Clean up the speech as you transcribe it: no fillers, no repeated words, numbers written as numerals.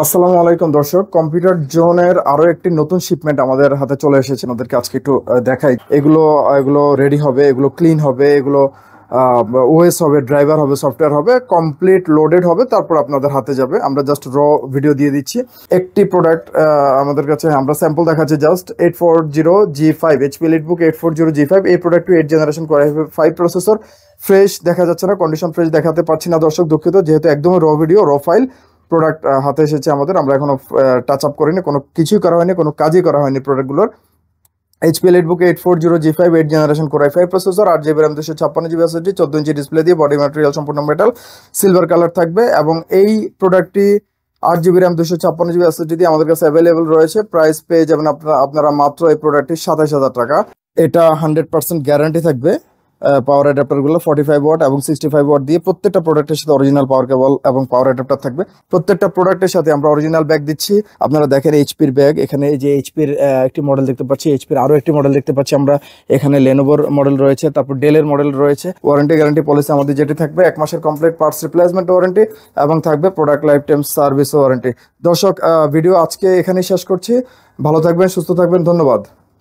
আসসালামু আলাইকুম দর্শক, কম্পিউটার জোনের আরো একটি নতুন শিপমেন্ট আমাদের হাতে চলে এসেছে। আমাদেরকে আজকে একটু দেখাই। এগুলো এগুলো রেডি হবে, এগুলো ক্লিন হবে, এগুলো ওএস হবে, ড্রাইভার হবে, সফটওয়্যার হবে, কমপ্লিট লোডেড হবে, তারপর আপনাদের হাতে যাবে। আমরা জাস্ট ভিডিও দিয়ে দিচ্ছি। একটি প্রোডাক্ট আমাদের কাছে, আমরা স্যাম্পল দেখাচ্ছি just. 840G5 HP EliteBook 840G5, এই প্রোডাক্টটি 8 generation Core i5 processor. Fresh দেখা যাচ্ছে না, কন্ডিশন ফ্রেশ দেখাতে পারছি না দর্শক, দুঃখিত, যেহেতু একদম ভিডিও ফাইল প্রোডাক্ট হাতে এসেছে আমাদের। আমরা এখনো টাচ আপ করিনি, কোনো কিছুই করা হয়নি, কোনো কাজই করা হয়নি প্রোডাক্টগুলোর। HP EliteBook 840G5 8 generation Core i5 processor, 8 GB RAM, 256 GB SSD, 14 inch display দিয়ে, বডি ম্যাটেরিয়াল সম্পূর্ণ মেটাল, সিলভার কালার থাকবে। এবং এই প্রোডাক্টটি 8 জিবি র্যাম, 256 জিবি এসএসডি দিয়ে আমাদের কাছে অ্যাভেলেবল রয়েছে। প্রাইস পেয়ে যাবেন আপনারা মাত্র এই প্রোডাক্টটি 27,000 টাকা। এটা 100% গ্যারান্টি থাকবে। পাওয়ার অ্যাডাপ্টারগুলো 45 ওয়াট এবং 65 ওয়াট দিয়ে, প্রত্যেকটা প্রোডাক্টের সাথে অরিজিনাল পাওয়ার কেবল এবং পাওয়ার অ্যাডাপ্টার থাকবে। প্রত্যেকটা প্রোডাক্টের সাথে আমরা অরিজিনাল ব্যাগ দিচ্ছি। আপনারা দেখেন এইচপির ব্যাগ, এখানে এই যে এইচপির একটি মডেল দেখতে পাচ্ছি, এইচপির আরও একটি মডেল দেখতে পাচ্ছি আমরা। এখানে লেনোভোর মডেল রয়েছে, তারপর ডেলের মডেল রয়েছে। ওয়ারেন্টি গ্যারান্টি পলিসি আমাদের যেটি থাকবে 1 মাসের কমপ্লিট পার্টস রিপ্লেসমেন্ট ওয়ারেন্টি এবং থাকবে product life time service warranty. দর্শক, ভিডিও আজকে এখানেই শেষ করছি। ভালো থাকবেন, সুস্থ থাকবেন, ধন্যবাদ।